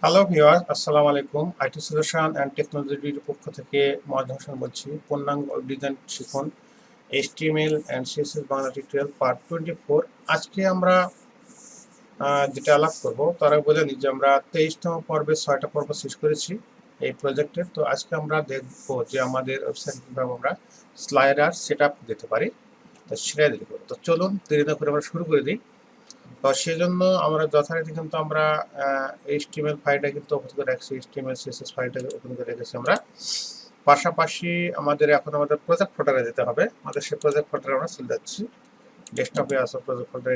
Hello viewers, আসসালামু আলাইকুম। IT solution and টেকনোলজির পক্ষ থেকে মহাদ হোসেন বলছি। পূর্ণাঙ্গ ডিজাইন শিখুন HTML and CSS Bangla tutorial part 24। আজকে আমরা যেটা আলাপ করব তার আগে বলে নিই যে আমরা 23তম পর্বে 6টা পর্ব শেষ করেছি এই প্রজেক্টের। তো আজকে আমরা দেখব যে আমাদের ওয়েবসাইট কীভাবে আমরা স্লাইডার সেট আপ দিতে পারি, তো সেটাই দেখব। তো চলুন দেরি না করে আমরা শুরু করে দিই। তো সেজন্য আমরা যথারীতি কিন্তু আমরা HTML ফাইলটা কিন্তু ওপেন করে রাখছি, HTML CSS ফাইলটা ওপেন করে রেখেছি আমরা। পাশাপাশি আমাদের প্রজেক্ট ফোল্ডারে যেতে হবে। আমাদের সেই প্রজেক্ট ফোল্ডারে আমরা চলে যাচ্ছি। ডেস্কটপে আছে প্রজেক্ট ফোল্ডার,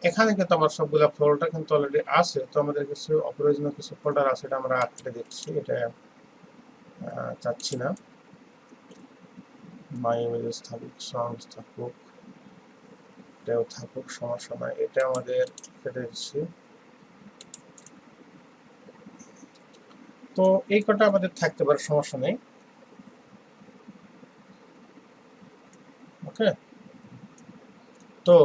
এখানে কিন্তু আমার সবগুলো ফোল্ডার কিন্তু অলরেডি আছে। তো আমাদের কিছু অপ্রয়োজনীয় কিছু ফোল্ডার আছে, এটা আমরা কেটে দিচ্ছি। এটা চাচ্ছি না। মাই ইমেজেস থাকুক, সংস থাকুক, এটাও থাকুক, সমস্যা নাই। এটা আমাদের কেটে দিচ্ছি। তো এই কটা আমাদের থাকতে পারে, সমস্যা নেই। ওকে, তো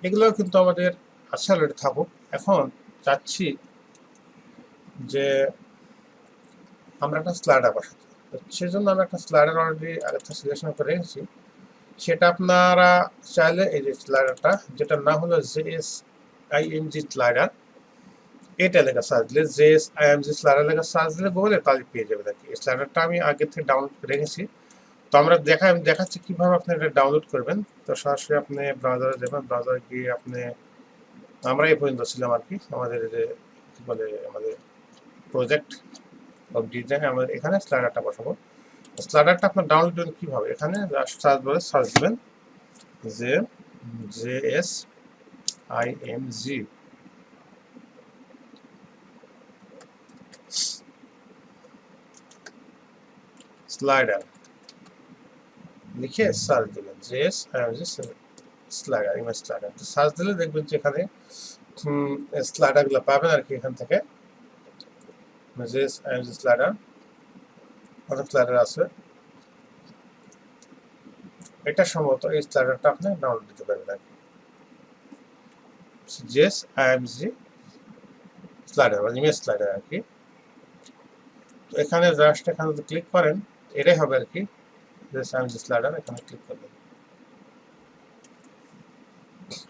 এগুলো কিন্তু আমাদের আছে অলরেডি থাকুক। এখন চাচ্ছি যে আমরা একটা স্লাইডার বসাতে, সেজন্য আমি একটা স্লাইডার অলরেডি আগে সিলেকশন করে রেখেছি। সেটা আপনারা চাইলে এই যে স্লাইডারটা, যেটার নাম হলো JSIMG স্লাইডার, এটা লেখা সার্চ দিলে JSIMG স্লাইডার লেখা সার্চ দিলে গুগলে তাহলে পেয়ে যাবে। দেখি এই স্লাইডারটা আমি আগে থেকে ডাউনলোড করে রেখেছি। তো আমরা দেখাচ্ছি কিভাবে আপনি এটা ডাউনলোড করবেন। তো সরাসরি আপনি ব্রাউজারে যাবেন, ব্রাউজারে গিয়ে আমরা এই পর্যন্ত ছিলাম আর কি, আমাদের যে কি বলে আমাদের প্রজেক্ট অফ ডিজাইন, আমাদের এখানে স্লাইডারটা বসাবো। স্লাইডারটা আপনার ডাউনলোড করবেন কিভাবে, এখানে সার্চ বলে সার্চ দিবেন যে JSIMG স্লাইডার লিখে সার্চ দিবেন। JSIMG slider, image slider search দিলে দেখবেন যে এখানে স্লাইডারগুলো পাবেন আর কি। এখান থেকে JSIMG স্লাইডার, অনেক স্লাইডার আছে। এটা সম্ভবত এই স্লাইডারটা আপনি ডাউনলোড দিতে পারবেন আর কি। JSIMG স্লাইডার বা ইমেজ স্লাইডার আর কি। তো এখানে জাস্ট এখানে যদি ক্লিক করেন এটাই হবে আর কি, JSIMG স্লাইডার। এখানে ক্লিক করবেন,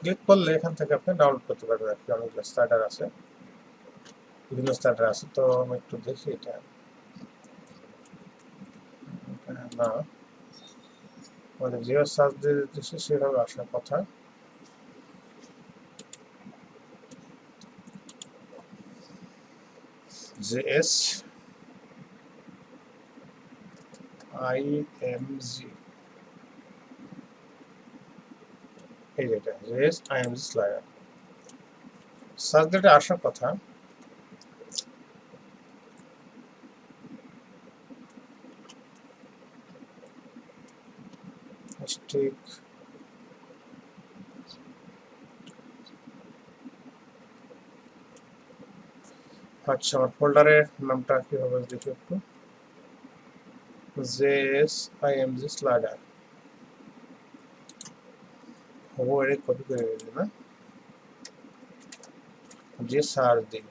ক্লিক করলে এখান থেকে আপনি ডাউনলোড করতে পারবেন আর কি। অনেকগুলো স্লাইডার আছে, বিভিন্ন স্লাইডার আছে। তো আমি একটু দেখি, এটা না, আমাদের যেভাবে সার্চ দিয়ে দিতেছি সেভাবে আসার কথা। JSIMG, এই যেটা JSIMG স্লাইডার সার্চ দিলে আসার কথা। ঠিক আচ্ছা, আমার ফোল্ডারের নামটা কি হবে দেখি একটু। JSIMG স্লাইডার ও এটা কপি করে নিলাম না, যে সার্চ দিই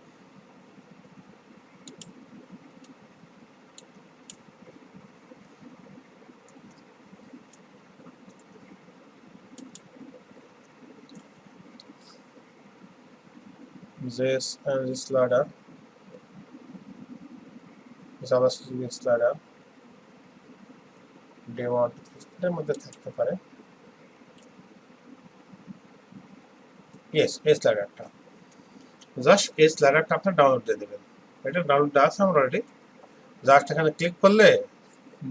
JSIMG slider, JavaScript slider, demo, এটার মধ্যে থাকতে পারে। ইয়েস, এই স্লাইডারটা, জাস্ট এই স্লাইডারটা আপনি ডাউনলোড দিয়ে দেবেন। এটা ডাউনলোড আছে আমার অলরেডি। জাস্ট এখানে ক্লিক করলে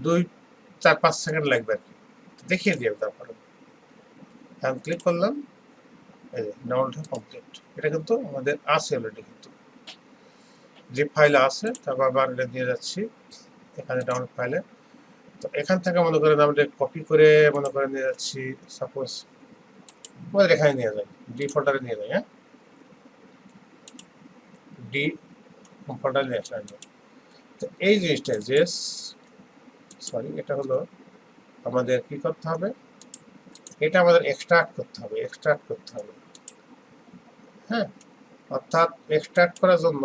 2-4-5 সেকেন্ড লাগবে আর কি, দেখিয়ে দিয়ে তারপরে এখন ক্লিক করলাম, এই যে ডাউনলোড কমপ্লিট। এটা কিন্তু আমাদের আছে অলরেডি, কিন্তু যে ফাইলে আছে তারপর আবার এটা নিয়ে যাচ্ছি এখানে ডাউনলোড ফাইলে। তো এখান থেকে মনে করেন আমরা কপি করে মনে করে নিয়ে যাচ্ছি, সাপোজ আমাদের এখানে নিয়ে যাই, ডি ফোল্ডারে নিয়ে যাই। হ্যাঁ, ডি ফোল্ডারে নিয়ে আসলাম। তো এই জিনিসটা এটা হলো আমাদের কি করতে হবে, এটা আমাদের এক্সট্রাক্ট করতে হবে। হ্যাঁ, অর্থাৎ এক্সট্রাক্ট করার জন্য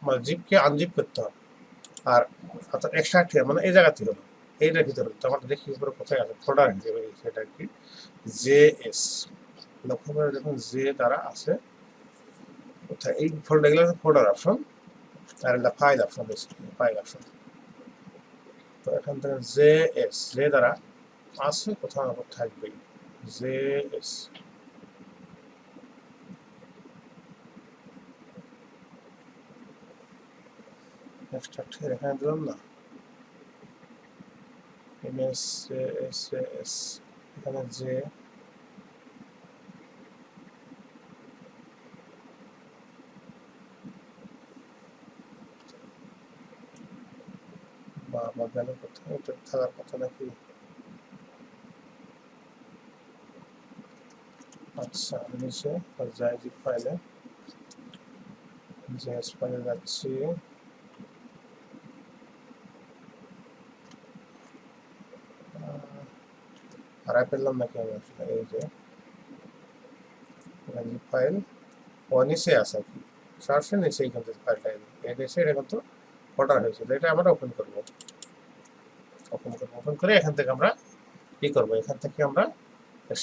মানে জিপকে আনজিপ করতে হবে। আর অর্থাৎ এক্সট্রাক্ট মানে এই জায়গাতে হলো, এইটার ভিতরে তো আমরা দেখি পুরো কোথায় আছে ফোল্ডার হিসেবে, সেটা কি জেএস, লক্ষ্য করে দেখুন জে দ্বারা আছে কোথায় এই ফোল্ডার, এগুলো ফোল্ডার অপশন আর এটা ফাইল অপশন, ফাইল অপশন। তো এখান থেকে জেএস জে দ্বারা আছে কোথাও না কোথাও থাকবেই জেএস। এক্সট্রাক্ট এখানে দিলাম না, ইমেজ জেএস এখানে যে বা গেল কোথায়, এটা থাকার কথা নাকি। আচ্ছা নিচে যাই জিপ ফাইলে, জেএস ফাইলে যাচ্ছি, হারাই ফেললাম নাকি আমি আসলে। এই যে জিপ ফাইল ও নিচে আছে আর কি, সার্চের নিচে এখান থেকে ফাইলটা এই নিচে এটা কিন্তু ফোল্ডার হয়েছিল, এটা আমরা ওপেন করবো। ওপেন করে এখান থেকে আমরা কি করবো, এখান থেকে আমরা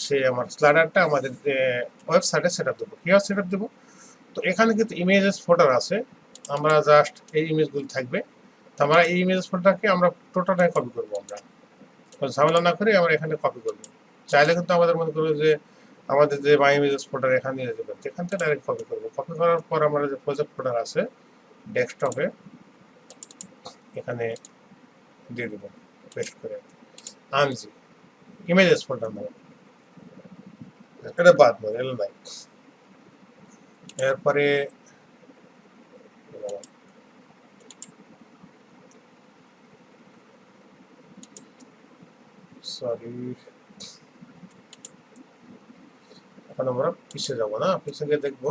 সে আমার স্লাইডারটা আমাদের ওয়েবসাইটে সেট আপ দেবো। কীভাবে সেট আপ দেবো, তো এখানে কিন্তু ইমেজেস ফোল্ডার আছে, আমরা জাস্ট এই ইমেজগুলো থাকবে, তো আমরা এই ইমেজ ফোল্ডারকে আমরা টোটালটাই কপি করবো। আমরা ঝামেলা না করে আমরা এখানে কপি করবো। চাইলে কিন্তু আমাদের মনে করবো যে আমাদের যে মাই ইমেজেস ফোল্ডার এখানে নিয়ে যেতে পারি, এখান থেকে ডাইরেক্ট কপি করবো। কপি করার পর আমরা যে প্রজেক্ট ফোল্ডার আছে ডেস্কটপে এখানে দিয়ে দেবো পেস্ট করে, আনজি ইমেজেস ফোল্ডার মানে এটা বাদ দেবো, এলো নাই। এরপরে সরি এখন আমরা পিছিয়ে যাবো না, পিছিয়ে গিয়ে দেখবো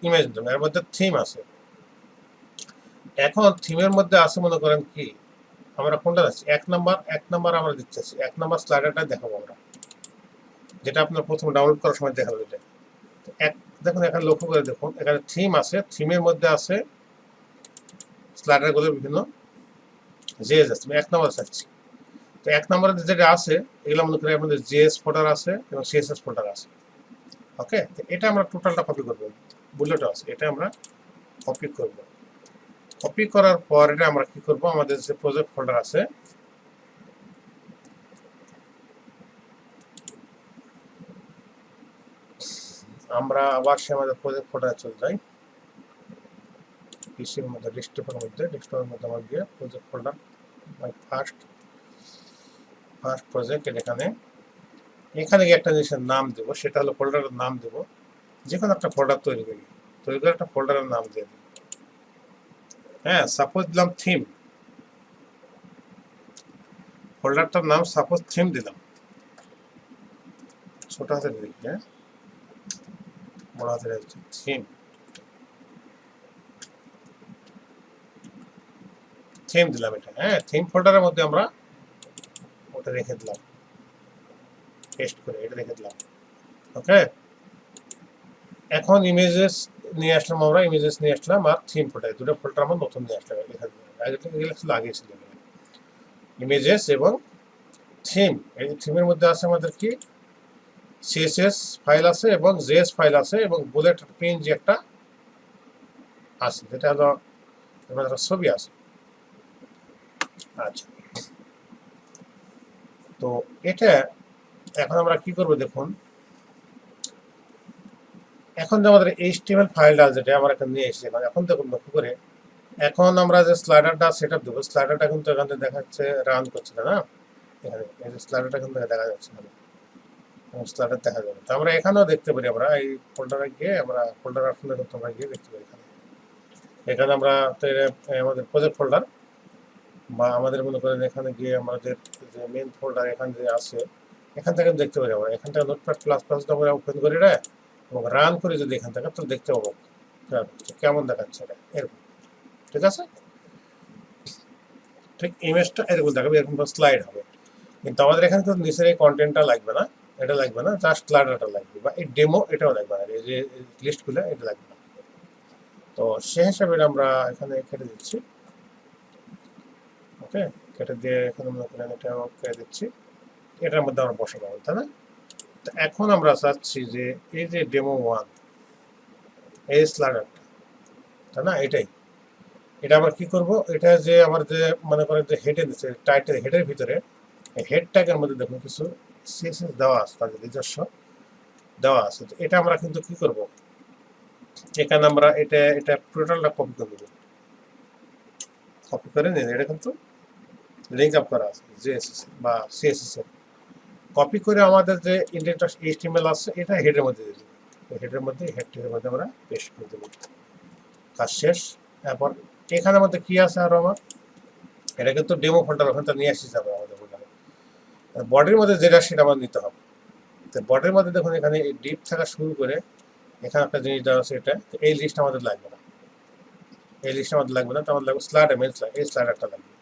ইমেজ, এর মধ্যে থিম আছে। এখন থিমের মধ্যে আছে মনে করেন কি, আমরা কোনটা যাচ্ছি, এক নাম্বার আমরা দিচ্ছি, এক নাম্বার স্লাইডারটা দেখাবো আমরা, যেটা আপনার প্রথম ডাউনলোড করার সময় দেখাবো। এটা এক দেখুন, এখানে লক্ষ্য করে দেখুন, এখানে থিম আছে, থিমের মধ্যে আছে স্লাইডারগুলোর বিভিন্ন জেএস আছে, এক নাম্বার চাচ্ছি। তো এক নম্বরে যেটা আছে এগুলো মনে করি আমাদের জেএস ফোল্ডার আছে এবং সিএসএস ফোল্ডার আছে। ওকে, তো এটা আমরা টোটালটা কপি করবো, বুলেট আছে এটা আমরা কপি করব। কপি করার পর এটা আমরা কি করব, আমাদের যে প্রজেক্ট ফোল্ডার আছে আমরা আবার সে আমাদের প্রজেক্ট ফোল্ডারে চলে যাই, পিসির মধ্যে ডেস্কটপের মধ্যে আমার গিয়ে প্রজেক্ট ফোল্ডার ফার্স্ট প্রজেক্ট, এখানে গিয়ে একটা জিনিসের নাম দেব, সেটা হলো ফোল্ডারের নাম দেব। যে কোনো একটা ফোল্ডার তৈরি করে একটা ফোল্ডারের নাম দিয়ে দিই। হ্যাঁ, সাপোজ দিলাম থিম, ফোল্ডারটার নাম সাপোজ থিম দিলাম, ছোট হাতের দিই, হ্যাঁ বড় হাতের থিম, থিম দিলাম এটা। হ্যাঁ, থিম ফোল্ডারের মধ্যে আমরা ওটা রেখে দিলাম, পেস্ট করে এটা রেখে দিলাম। ওকে, এখন ইমেজেস নিয়ে আসলাম, আমরা ইমেজেস নিয়ে আসলাম আর থিম ফোল্ডার, দুটো ফোল্ডার আমরা নতুন নিয়ে আসলাম। এখানে আগে ছিল ইমেজেস এবং থিম। এই থিমের মধ্যে আছে আমাদের কি সিএসএস ফাইল আছে এবং জেএস ফাইল আছে এবং বুলেট পিএনজি একটা আছে, যেটা হলো আমাদের ছবি আছে। আচ্ছা, তো এটা এখন আমরা কি করব দেখুন, এখন যে আমাদের এইচটিএমএল ফাইলটা যেটা আমরা এখানে নিয়ে এসেছি, এখন দেখুন লক্ষ্য করে, এখন আমরা যে স্লাইডারটা সেট আপ দেবো, স্লাইডারটা কিন্তু এখান থেকে দেখাচ্ছে রান করছে না, এখানে এই যে স্লাইডারটা কিন্তু দেখা যাচ্ছে, স্লাইডার দেখা যাবে। তো আমরা এখানেও দেখতে পারি, আমরা এই ফোল্ডারে গিয়ে আমরা ফোল্ডার অপশনে কিন্তু আমরা গিয়ে দেখতে পারি, এখানে আমরা আমাদের প্রজেক্ট ফোল্ডার বা আমাদের মনে করেন এখানে গিয়ে আমাদের যে মেন ফোল্ডার এখানে যে আছে এখান থেকে দেখতে পারি। আমরা এখান থেকে নোটপ্যাড প্লাস প্লাস আমরা ওপেন করি রে এবং রান করে যদি এখান থেকে তো দেখতে পাবো কেমন দেখাচ্ছে এটা, এরকম। ঠিক আছে, ঠিক ইমেজটা এরকম দেখাবে, এরকম স্লাইড হবে। কিন্তু আমাদের এখানে কিন্তু নিচের এই কন্টেন্টটা লাগবে না, এটা লাগবে না, জাস্ট স্লাইডারটা লাগবে, বা এই ডেমো এটাও লাগবে না, এই যে লিস্টগুলো এটা লাগবে না। তো সেই হিসাবে আমরা এখানে কেটে দিচ্ছি। ওকে, কেটে দিয়ে এখানে মনে করেন এটাও কেটে দিচ্ছি, এটার মধ্যে আমরা বসাবো, তাই না? তো এখন আমরা চাচ্ছি যে এই যে ডেমো ওয়ান, এই স্লাইডারটা, তাই না? এটাই, এটা আমরা কি করব, এটা যে আমার যে মনে করেন যে হেডে দিচ্ছে, টাইটেল হেডের ভিতরে হেড ট্যাগের মধ্যে দেখুন কিছু সিএসএস দেওয়া আছে, তাদের নিজস্ব দেওয়া আছে। তো এটা আমরা কিন্তু কি করব, এখানে আমরা এটা এটা টোটালটা কপি করে নেব, কপি করে নিন, এটা কিন্তু লিঙ্ক আপ করা আছে জেএসএস বা সিএসএস এর। কপি করে আমাদের যে ইন্ডেক্স এইচটিএমএল আছে এটা হেডের মধ্যে দিয়ে দেবো, হেডের মধ্যে হেড ট্যাগের মধ্যে আমরা পেস্ট করে দেবো, কাজ শেষ। এরপর এখানের মধ্যে কি আছে আরো আমার, এটা কিন্তু ডেমো ফোল্ডার, ওখান থেকে নিয়ে আসি যাবে আমাদের ফোল্ডারে। বডির মধ্যে যেটা সেটা আমার নিতে হবে। তো বডির মধ্যে দেখুন এখানে এই ডিপ থাকা শুরু করে এখানে একটা জিনিস দেওয়া আছে, এটা এই লিস্ট আমাদের লাগবে না, এই লিস্ট আমাদের লাগবে না, তো আমাদের লাগবে স্লাইডার, মেন স্লাইড, এই স্লাইডারটা লাগবে।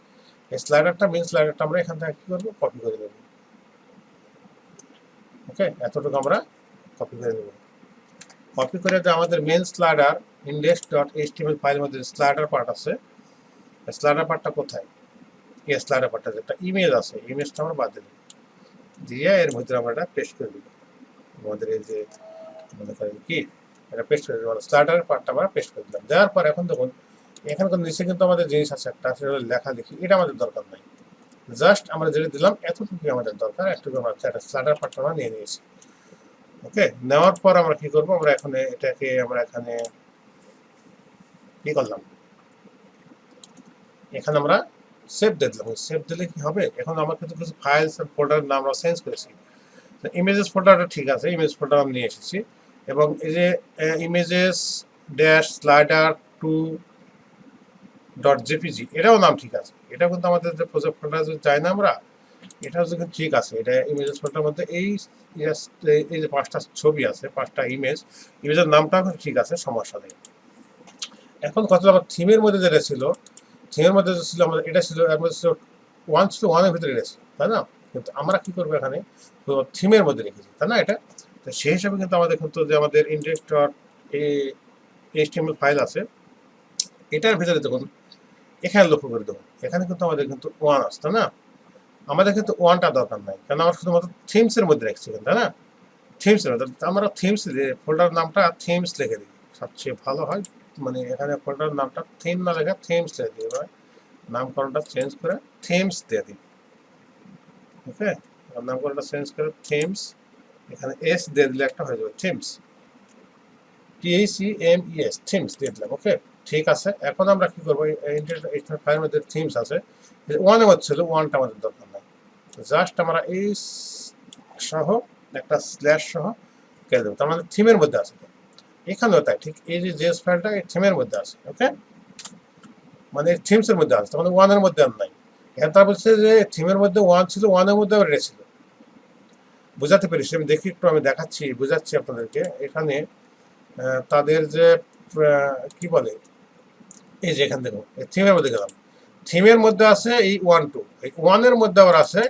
এই স্লাইডারটা, মেন স্লাইডারটা আমরা এখান থেকে কি করবো, কপি করে দেবো। ওকে, এতটুকু আমরা কপি করে দেবো। কপি করে যে আমাদের main slider index dot HTML ফাইলের মধ্যে স্লাইডার পার্ট আছে, স্লাইডার পার্টটা কোথায়, এই স্লাইডার পার্টটা যেটা ইমেজ আছে, ইমেজটা আমরা বাদ দিয়ে দেবো, দিয়ে এর মধ্যে আমরা এটা পেস্ট করে দেবো। আমাদের এই যে মনে করেন কি এটা পেস্ট করে দেবো, স্লাইডার পার্টটা আমরা পেস্ট করে দিলাম। দেওয়ার পর এখন দেখুন এখানকার নিচে কিন্তু আমাদের জিনিস আছে একটা, সেটা হলো লেখালেখি, এটা আমাদের দরকার নাই, জাস্ট আমরা যেটা দিলাম এতটুকুই আমাদের দরকার, একটু আমরা একটা স্লাইডার পার্টটা আমরা নিয়ে নিয়েছি। ওকে, নেওয়ার পর আমরা কি করবো, আমরা এখানে এটাকে আমরা এখানে কি করলাম, এখানে আমরা সেভ দিয়ে দিলাম। সেভ দিলে কি হবে, এখন আমার কিন্তু কিছু ফাইলস আর ফোল্ডারের নাম আমরা চেঞ্জ করেছি। ইমেজেস ফোল্ডারটা ঠিক আছে, ইমেজ ফোল্ডার আমি নিয়ে এসেছি, এবং এই যে images dash slider two dot JPG এটাও নাম ঠিক আছে, এটা কিন্তু আমাদের যে প্রজেক্ট ফোল্ডার চাই না আমরা, এটাও কিন্তু ঠিক আছে। এটা ইমেজেস ফোল্ডার মধ্যে এই এই যে 5টা ছবি আছে, 5টা ইমেজ, ইমেজের নামটাও কিন্তু ঠিক আছে, সমস্যা নেই। এখন কথা আমার থিমের মধ্যে যেটা ছিল, থিমের মধ্যে যে ছিল আমাদের, এটা ছিল এর মধ্যে ছিল ওয়ান, ছিল ওয়ানের ভিতরে এটা ছিল, তাই না? কিন্তু আমরা কি করবো এখানে থিমের মধ্যে রেখেছি, তাই না? এটা তো সেই হিসাবে কিন্তু আমাদের কিন্তু যে আমাদের ইন্ডেক্স ডট এইচটিএমএল ফাইল আছে, এটার ভিতরে দেখুন এখানে লক্ষ্য করে দেবো, এখানে কিন্তু আমাদের কিন্তু ওয়ান আসছে, তাই না? আমাদের কিন্তু ওয়ানটা দরকার নাই, কারণ আমরা শুধুমাত্র থিমসের মধ্যে রাখছি, তাই না? থিমসের মধ্যে আমরা থিমস ফোল্ডার নামটা থিমস লিখে দিই, সবচেয়ে ভালো হয়। মানে এখানে ফোল্ডার নামটা থিম না লেখা থিমস লিখে দিই, এবার নামকরণটা চেঞ্জ করে থিমস দিয়ে দিই। ওকে, নামকরণটা চেঞ্জ করে থিমস, এখানে এস দিয়ে দিলে একটা হয়ে যাবে থিমস, THEMES, থিমস দিয়ে দিলাম। ওকে, ঠিক আছে। এখন আমরা কি করবো, ইন্টারনেট ফাইলের মধ্যে থিমস আছে, ওয়ানে হচ্ছিল, ওয়ানটা আমাদের দরকার নাই, জাস্ট আমরা এই সহ একটা স্ল্যাশ সহ কেটে দেবো, তার মানে থিমের মধ্যে আছে। এখানেও তাই, ঠিক এই যে জেএস ফাইলটা এই থিমের মধ্যে আছে। ওকে, মানে থিমসের মধ্যে আছে, তার মানে ওয়ানের মধ্যে আর নাই। এখন তারা বলছে যে থিমের মধ্যে ওয়ান ছিল, ওয়ানের মধ্যে আবার এটা ছিল, বোঝাতে পেরেছি? আমি দেখি একটু, আমি দেখাচ্ছি, বোঝাচ্ছি আপনাদেরকে। এখানে তাদের যে কি বলে, এই যে এখান থেকে থিমের মধ্যে গেলাম, থিমের মধ্যে আছে এই ওয়ান টু, এই ওয়ানের মধ্যে আবার আছে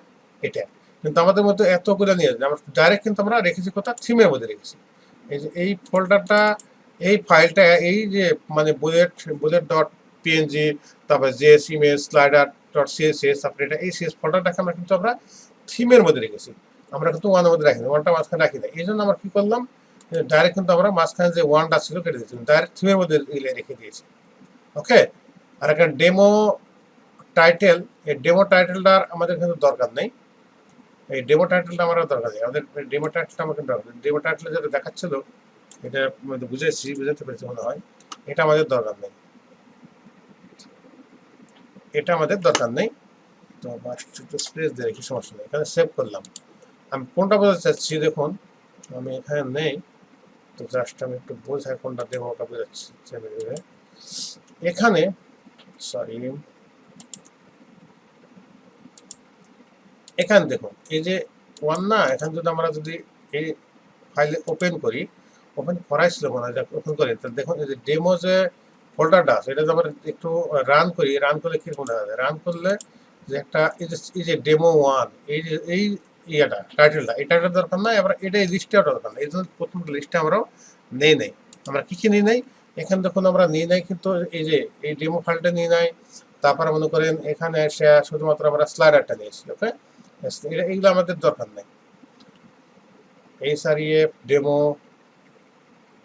এটা, কিন্তু আমাদের মধ্যে এতগুলো নিয়ে যায়, আমরা ডাইরেক্ট কিন্তু আমরা রেখেছি কোথাও থিমের মধ্যে রেখেছি। এই যে এই ফোল্ডারটা, এই ফাইলটা, এই যে মানে বুলেট বুলেট ডট পিএনজি, তারপর JS image slider dot CSS, তারপরে এটা এই সিএস ফোল্ডারটাকে আমরা কিন্তু আমরা থিমের মধ্যে রেখেছি, আমরা কিন্তু ওয়ানের মধ্যে রাখিনি, ওয়ানটা মাঝখানে রাখি না। এই জন্য আমরা কি করলাম, ডাইরেক্ট কিন্তু আমরা মাঝখানে যে ওয়ানটা ছিল কেটে দিয়েছি, ডাইরেক্ট থিমের মধ্যে রেখে দিয়েছি। ওকে, আর একটা ডেমো টাইটেল, এই ডেমো টাইটেলটার আমাদের কিন্তু দরকার নেই, এই ডেমো টাইটেলটা আমার দরকার নেই, আমাদের ডেমো টাইটেলটা আমাকে দরকার, ডেমো টাইটেল যেটা দেখাচ্ছিল এটা বুঝাতে পেরেছি মনে হয়, এটা আমাদের দরকার নেই, এটা আমাদের দরকার নেই। তো একটু স্পেস দিয়ে রেখি, সমস্যা নেই। এখানে সেভ করলাম, আমি কোনটা বোঝাতে চাচ্ছি দেখুন, আমি এখানে নেই, তো জাস্ট আমি একটু বোঝাই কোনটা ডেমোটা বোঝাচ্ছি। এখানে সরি, এখানে দেখুন এই যে ওয়ান না, এখানে যদি আমরা যদি এই ফাইলে ওপেন করি, ওপেন করাই ছিল মনে হয়, ওপেন করি, তাহলে দেখুন এই যে ডেমো যে ফোল্ডারটা আছে, এটা যদি আমরা একটু রান করি, রান করলে কিরকম দেখা যায়, রান করলে যে একটা এই যে ডেমো ওয়ান, এই যে ইয়াটা টাইটেলটা এটা দরকার নাই, আবার এটা এই লিস্টটাও দরকার নাই। এই জন্য প্রথম লিস্টে আমরাও নেই নাই। আমরা কি নিই নাই, এখানে দেখুন আমরা নিই নাই, কিন্তু এই যে এই ডেমো ফাইলটা নিই নাই। তারপরে মনে করেন এখানে এসে শুধুমাত্র আমরা স্লাইডারটা নিয়েছি। ওকে, এগুলো আমাদের দরকার নেই। এইচআরইএফ ডেমো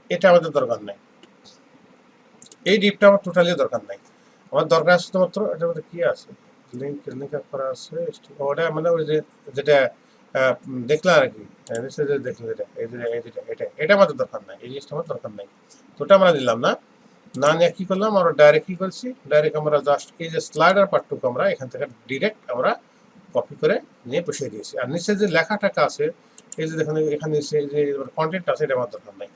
এটা আমাদের দরকার নাই। এই ডিপটা আমার টোটালি দরকার নাই। আমার দরকার শুধুমাত্র এটার মধ্যে কি আছে, লিঙ্ক করা আছে ওটা, মানে ওই যে যেটা দেখলাম আর কি, দেখলাম যেটা এটা আমাদের দরকার নাই। এই জিনিসটা আমার দরকার নাই, তো ওটা আমরা নিলাম না। না নিয়ে কি করলাম, আমরা ডাইরেক্ট কি করছি, ডাইরেক্ট আমরা জাস্ট এই যে স্লাইডার পার্টটুকু আমরা এখান থেকে ডিরেক্ট আমরা কপি করে নিয়ে বসিয়ে দিয়েছি। আর নিচে যে লেখাটা আছে, এই যে দেখুন এখানে নিচে যে কন্টেন্ট আছে, এটা আমার দরকার নাই।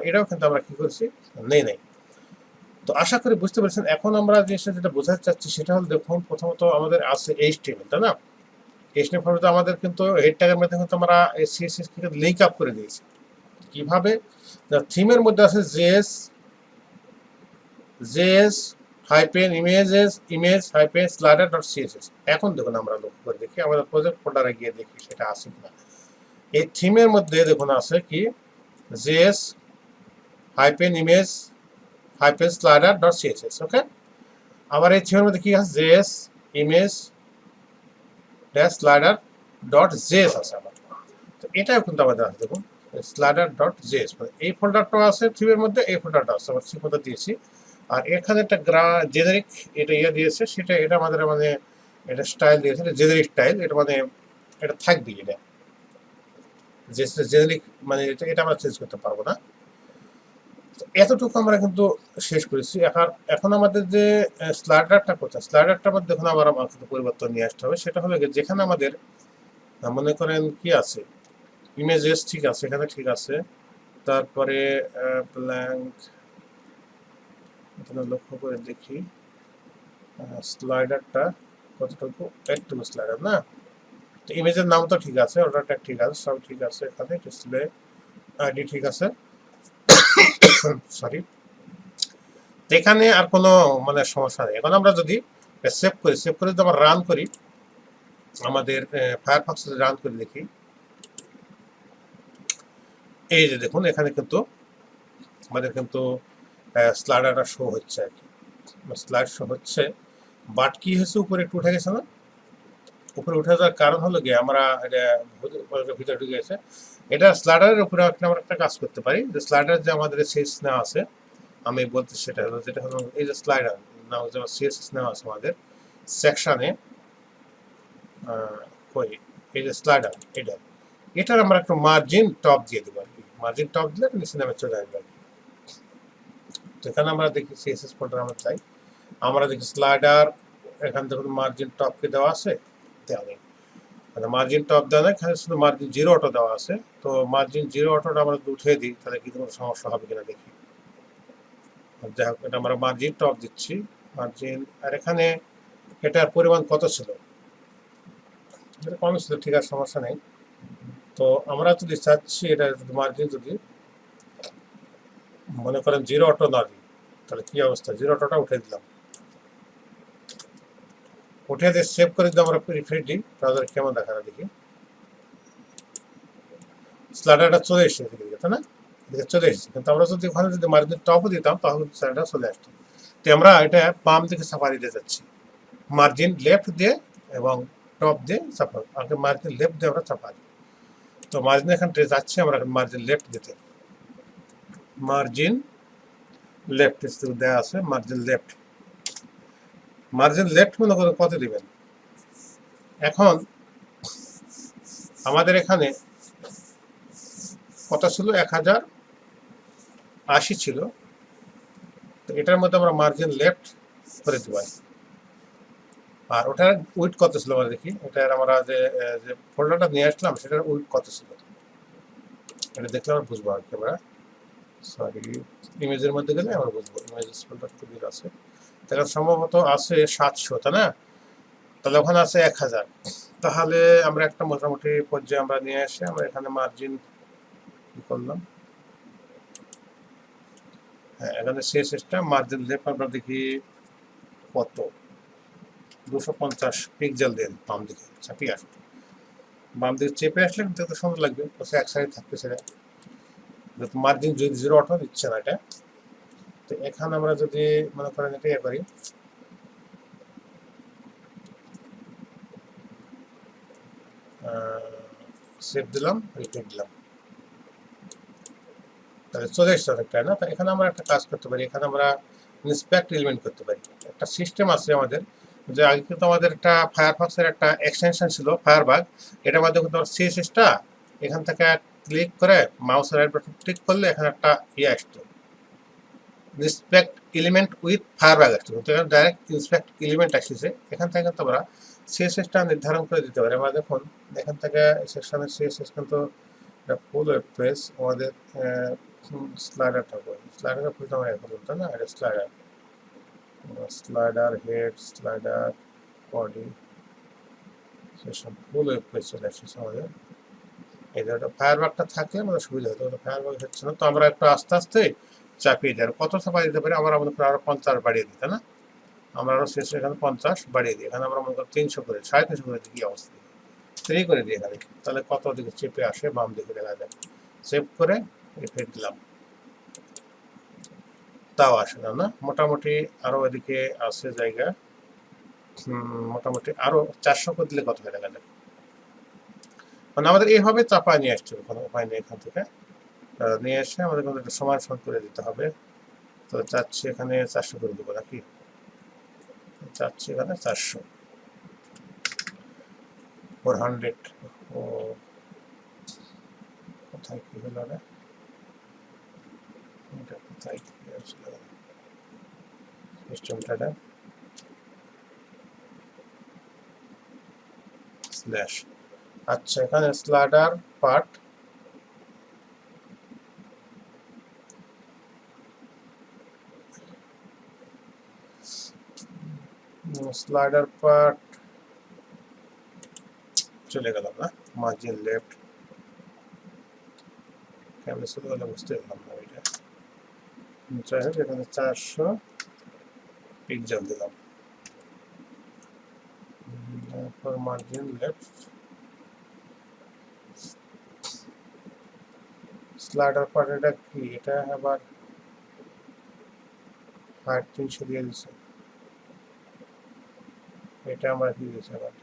এটাও কিন্তু আমরা কি করছি, নেই নাই। তো আশা করি বুঝতে পেরেছেন। এখন আমরা জিনিসটা যেটা বোঝাতে চাচ্ছি সেটা হলো, দেখুন প্রথমত আমাদের আছে এইচটিএমএল, তাই না? এইচটিএমএল ফর্মেটে আমাদের কিন্তু হেড ট্যাগের মধ্যে কিন্তু আমরা সিএসএস কে লিংক আপ করে দিয়েছি। কিভাবে, থিমের মধ্যে আছে JS hyphen image hyphen slider dot CSS. এখন দেখুন আমরা লক্ষ্য করে দেখি, আমাদের প্রজেক্ট ফোল্ডারে গিয়ে দেখি সেটা আছে কিনা। এই থিমের মধ্যে দেখুন আছে কি, JS hyphen image hyphen slider dot CSS. Okay, আবার এই থিমের মধ্যে কি আছে, JS image dash slider dot JS আছে আবার। তো এটাও কিন্তু আমাদের আছে, দেখুন স্লাইডার ডট জেএস, মানে এই ফোল্ডারটাও আছে থিমের মধ্যে, এই ফোল্ডারটা আছে, আমরা সি ফোল্ডার দিয়েছি। আর এখানে একটা জেনারিক এটা দিয়েছে, সেটা এটা আমাদের মানে এটা স্টাইল দিয়েছে, এটা জেনারিক স্টাইল, এটা মানে এটা থাকবে, এটা যে জেনারিক মানে এটা আমরা চেঞ্জ করতে পারবো না। এতটুকু আমরা কিন্তু শেষ করেছি। এখন আমাদের যে স্লাইডারটা কোথায়, স্লাইডারটার মধ্যে দেখুন আবার আমাকে পরিবর্তন নিয়ে আসতে হবে। সেটা হলো যেখানে আমাদের মনে করেন কি আছে, ইমেজেস ঠিক আছে, এখানে ঠিক আছে। তারপরে ব্ল্যাঙ্ক, এখানে লক্ষ্য করে দেখি স্লাইডারটা কতটুকু, একটুকু স্লাইডার না। তো ইমেজের নাম তো ঠিক আছে, অর্ডারটা ঠিক আছে, সব ঠিক আছে। এখানে ডিসপ্লে আইডি ঠিক আছে, সরি। এখানে আর কোনো মানে সমস্যা নেই। এখন আমরা যদি সেভ করি যদি আমরা রান করি, আমাদের ফায়ারফক্স রান করে দেখি, এই যে দেখুন এখানে কিন্তু আমাদের কিন্তু স্লাইডারটা শো হচ্ছে আর কি, স্লাইড শো হচ্ছে। বাট কি হয়েছে, উপরে একটু উঠে গেছে না? উপরে উঠে যাওয়ার কারণ হলো গিয়ে আমরা এটা ভিতরে ঢুকে গেছে। এটা স্লাইডারের উপরে আমরা একটা কাজ করতে পারি, যে স্লাইডার যে আমাদের সিএস নেওয়া আছে, আমি বলতে সেটা হলো, যেটা হলো এই যে স্লাইডার নাও যে সিএসএস নেওয়া আছে আমাদের সেকশনে, এই যে স্লাইডার এটার আমরা একটু মার্জিন টপ দিয়ে দেবো আর কি। মার্জিন টপ দিলে নিচে নামে চলে আসবে। তো এখানে আমরা দেখি সিএসএস ফোল্ডার আমরা চাই, আমরা দেখি স্লাইডার, এখানে দেখুন মার্জিন টপ কি দেওয়া আছে, দেওয়া নেই। মার্জিন টপ দেওয়া নেই, এখানে শুধু মার্জিন জিরো অটো দেওয়া আছে। তো মার্জিন জিরো অটোটা আমরা যদি উঠিয়ে দিই, তাহলে কি কোনো সমস্যা হবে কিনা দেখি। যাই হোক, এটা আমরা মার্জিন টপ দিচ্ছি, মার্জিন। আর এখানে এটার পরিমাণ কত ছিল, এটা কম ছিল, ঠিক আছে, সমস্যা নেই। তো আমরা যদি চাচ্ছি এটা মার্জিন যদি মনে করেন জিরো অটো না দিই, তাহলে কি অবস্থা, জিরো অটোটা উঠে দিলাম, উঠে দিয়ে সেভ করে যদি আমরা রিফ্রেশ দিই, তাহলে কেমন দেখা যায় দেখি। স্লাইডারটা চলে এসেছে এদিকে, তাই না? এদিকে চলে এসেছে, কিন্তু আমরা যদি ওখানে যদি মার্জিন টপও দিতাম, তাহলে স্লাইডার চলে আসতো। তো আমরা এটা বাম দিকে চাপা দিতে যাচ্ছি, মার্জিন লেফট দিয়ে এবং টপ দিয়ে চাপা, আগে মার্জিন লেফট দিয়ে আমরা চাপা দিই। তো মার্জিন এখান থেকে যাচ্ছি আমরা মার্জিন লেফট দিতে, মার্জিন লেফট দেওয়া আছে, মার্জিন লেফট মনে করে কত দিবেন। এখন আমাদের এখানে কত ছিল, 1080 ছিল। তো এটার মধ্যে আমরা মার্জিন লেফট করে দেব। আর ওটার উইডথ কত ছিল আমরা দেখি, এটার আমরা যে ফোল্ডারটা নিয়ে আসলাম সেটার উইডথ কত ছিল, এটা দেখলে আমরা বুঝবো আর কি। আমরা সরি, ইমেজের মধ্যে গেলে আমরা বুঝবো, ইমেজেস ফোল্ডার খুবই আছে, তাহলে সম্ভবত আছে 700, তাই না? তাহলে ওখানে আছে 1000। তাহলে আমরা একটা মোটামুটি পর্যায়ে আমরা নিয়ে এসে আমরা এখানে মার্জিন কি করলাম, হ্যাঁ, এখানে সিএসএসটা মার্জিন লেফট আমরা দেখি কত, 250 পিক্সেল দেন বাম দিকে চাপিয়ে আসবে, বাম দিকে চেপে আসলে দেখতে সুন্দর লাগবে, এক সাইড থাকতেছে। মার্জিন যদি 0 অটো দিচ্ছে না এটা। তো এখানে আমরা যদি মনে করেন এটা ইয়ে করি, সেভ দিলাম, রিপিট দিলাম, তাহলে চলে এসছে অনেকটা না। তো এখানে আমরা একটা কাজ করতে পারি, এখানে আমরা ইন্সপেক্ট এলিমেন্ট করতে পারি। একটা সিস্টেম আছে আমাদের, যে আগে কিন্তু আমাদের একটা ফায়ারফক্সের একটা এক্সটেনশন ছিল ফায়ারবাগ, এটার মাধ্যমে কিন্তু আমরা সিএসএসটা এখান থেকে ক্লিক করে মাউসের রাইট বাটন ক্লিক করলে এখানে একটা ইয়ে আসতো, ইন্সপেক্ট এলিমেন্ট উইথ ফায়ারবাগ আসতো। তো ডাইরেক্ট ইন্সপেক্ট এলিমেন্ট আসছে, এখান থেকে কিন্তু আমরা সিএসএসটা নির্ধারণ করে দিতে পারি। আমরা দেখুন এখান থেকে সেকশনের সিএসএস কিন্তু ফুল ওয়েব পেজ আমাদের স্লাইডারটা করি, স্লাইডারটা খুলতে আমার এখন বলতো না, এটা slider, slider head, slider body, সেসব ফুল ওয়েব পেজ চলে আসছে আমাদের। এই যে ওটা ফায়ারবাগটা থাকলে আমাদের সুবিধা হতো, ওটা ফায়ারবাগ হচ্ছে না। তো আমরা একটু আস্তে আস্তে চাপিয়ে দিই, আর কত চাপা দিতে পারি, আমরা মনে করি আরো 50 বাড়িয়ে দিই, তাই না? আমরা আরো শেষে এখানে 50 বাড়িয়ে দিই, এখানে আমরা মনে করি 300 করে, 350 করে দিই, কি অবস্থা 3 করে দিই এখানে, তাহলে কত দিকে চেপে আসে, বাম দিকে দেখা যায়। সেভ করে রিপিট দিলাম, তাও আসে না, না মোটামুটি আরো এদিকে আছে জায়গা। মোটামুটি আরো 400 করে দিলে কত হয় দেখা যায়। মানে আমাদের এইভাবে চাপায় নিয়ে আসছে, কোনো উপায় নেই। এখান থেকে নিয়ে এসে আমাদের কিন্তু একটা সমান সমান করে দিতে হবে। তো চাচ্ছি এখানে 400 করে দেবো নাকি, চাচ্ছি এখানে 400, 400। ও কোথায় কি হলো রে, এটা কোথায় কি হয়েছিল সিস্টেমটা, স্ল্যাশ। আচ্ছা এখানে স্লাইডার পার্ট, স্লাইডার পার্ট চলে গেল না, মার্জিন লেফট কেমন চলে গেল বুঝতে পারলাম না। এটা যাই হোক, এখানে 400 পিক্সেল দিলাম, তারপর মার্জিন লেফট, স্লাইডার পার্ট এটা কি, এটা আবার হাইট 300 দিয়ে দিচ্ছে, এটা আমরা কি দিয়েছি আবার,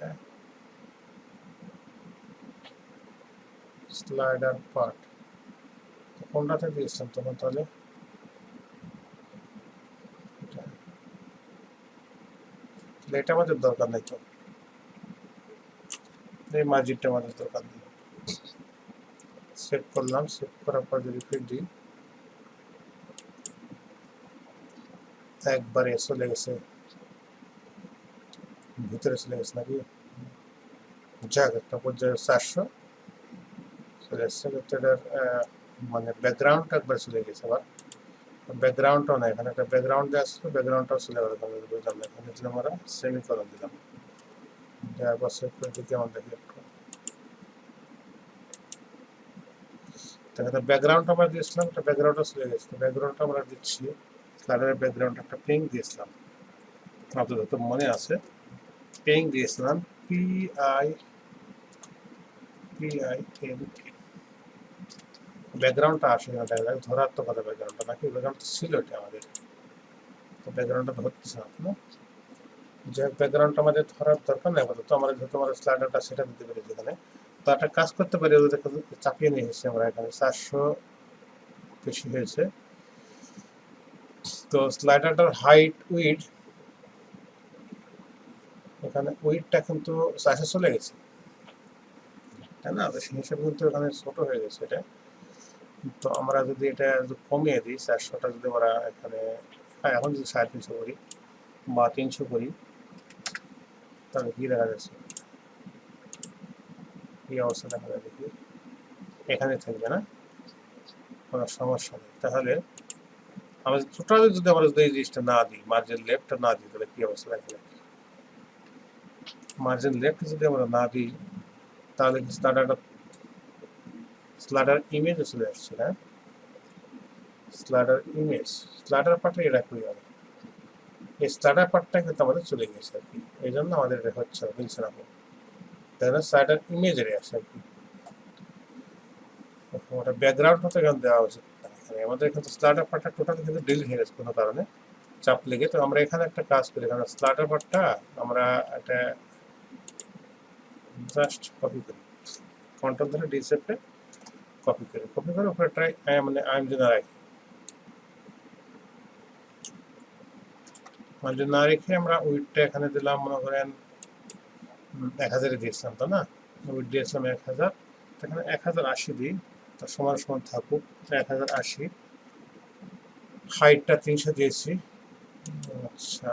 স্লাইডার পার্ট কোনটাতে দিয়েছিলাম তখন, তাহলে এটা আমাদের দরকার নেই, তো এই মার্জিনটা আমাদের দরকার নেই। সেভ করলাম, সেভ করার পর যদি রিপিট দিই, একবারে চলে গেছে ভিতরে, চলে গেছে নাকি, যাক একটা পর্যায়ে 400 চলে এসছে। এটার মানে ব্যাকগ্রাউন্ডটা একবার চলে গেছে, আবার ব্যাকগ্রাউন্ডটাও না, এখানে একটা ব্যাকগ্রাউন্ড দিয়ে আসছে, ব্যাকগ্রাউন্ডটাও চলে গেল, বুঝলাম না। এখানে দিলাম আমরা সেমিকলন দিলাম, দেওয়ার পর সেভ করে দিতে আমার দেখি একটু, এখানে ব্যাকগ্রাউন্ড আমরা দিয়েছিলাম, একটা ব্যাকগ্রাউন্ডটা চলে গেছে। ব্যাকগ্রাউন্ডটা আমরা দিচ্ছি, স্লাইডারের ব্যাকগ্রাউন্ড একটা পিং দিয়েছিলাম, আপনাদের তো মনে আছে, পিং দিয়েছিলাম PIN, ব্যাকগ্রাউন্ডটা আসে না, দেখা যায় ধরার তো কথা, ব্যাকগ্রাউন্ডটা নাকি, ব্যাকগ্রাউন্ডটা ছিল এটা আমাদের, তো ব্যাকগ্রাউন্ডটা ধরতেছে না, যে ব্যাকগ্রাউন্ডটা আমাদের ধরার দরকার নেই আপাতত। আমরা যেহেতু আমাদের স্লাইডারটা সেটা দিতে পারি যেখানে, তো একটা কাজ করতে পারি, ওদের চাপিয়ে নিয়ে এসেছি আমরা, এখানে 400 বেশি হয়েছে। তো স্লাইডারটার হাইট উইড, এখানে উইডটা কিন্তু 400 চলে গেছে, তাই না? সেই হিসাবে কিন্তু এখানে ছোট হয়ে গেছে এটা। তো আমরা যদি এটা কমিয়ে দিই, 400টা যদি আমরা এখানে, এখন যদি 350 করি বা 300 করি, তাহলে কি দেখা যাচ্ছে, কি অবস্থা দেখা যায় দেখি, এখানে থাকবে না, কোনো সমস্যা নেই। তাহলে আমরা টোটালি যদি আমরা এই জিনিসটা না দিই, মার্জিন লেফটটা না দিই, তাহলে কি অবস্থা দেখা যায়, মার্জিন লেফট যদি আমরা না দিই, তাহলে স্লাইডার ইমেজ চলে আসছে, হ্যাঁ স্লাইডার ইমেজ, স্লাইডার পার্টে এটা কই হবে, এই স্লাইডার পার্টটা কিন্তু আমাদের চলে গেছে আর কি, এই জন্য আমাদের এটা হচ্ছে মিলছে না। এখানে স্লাইডার ইমেজের আছে আর কি, ওটা ব্যাকগ্রাউন্ড হতে এখানে দেওয়া উচিত। আমাদের এখানে স্লাইডার পার্টটা টোটাল কিন্তু ডিলিট হয়ে গেছে কোনো কারণে চাপ লেগে। তো আমরা এখানে একটা কাজ করি, এখানে স্লাইডার পার্টটা আমরা একটা জাস্ট কপি করি, কন্ট্রোল ধরে ডিসেপ্টে কপি করে উপরে ট্রাই মানে আইএম যদি না রাখি, যদি না রেখে আমরা উইডটা এখানে দিলাম মনে করেন 1000 দিয়েছিলাম, তো না উইড দিয়েছিলাম 1000, এখানে 1080 দিই, তো সমান সমান থাকুক 1080। হাইটটা 300 দিয়েছি। আচ্ছা,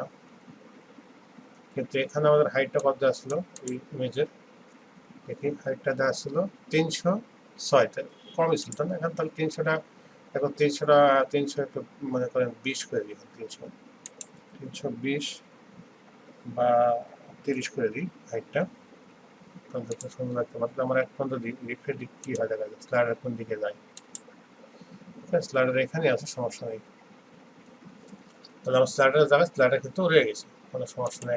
কিন্তু এখানে আমাদের হাইটটা কত দেওয়া ছিল এই ইমেজের, দেখি হাইটটা দেওয়া ছিল 306, কমই ছিল না এখানে, তাহলে 300টা এখন 300 একটু মনে করেন 20 করে দিই, 320 বা 30 করে দিই হাইটটা, তাহলে দেখতে সুন্দর লাগতে পারে। আমরা এখন যদি রিফ্রেশ দিক কি হয় দেখা যায়, স্লাইডার কোন দিকে যায়, স্লাইডার এখানে আছে, সমস্যা নেই। তাহলে আমার স্লাইডার জায়গায় স্লাইডার কিন্তু রয়ে গেছে, কোনো সমস্যা নেই।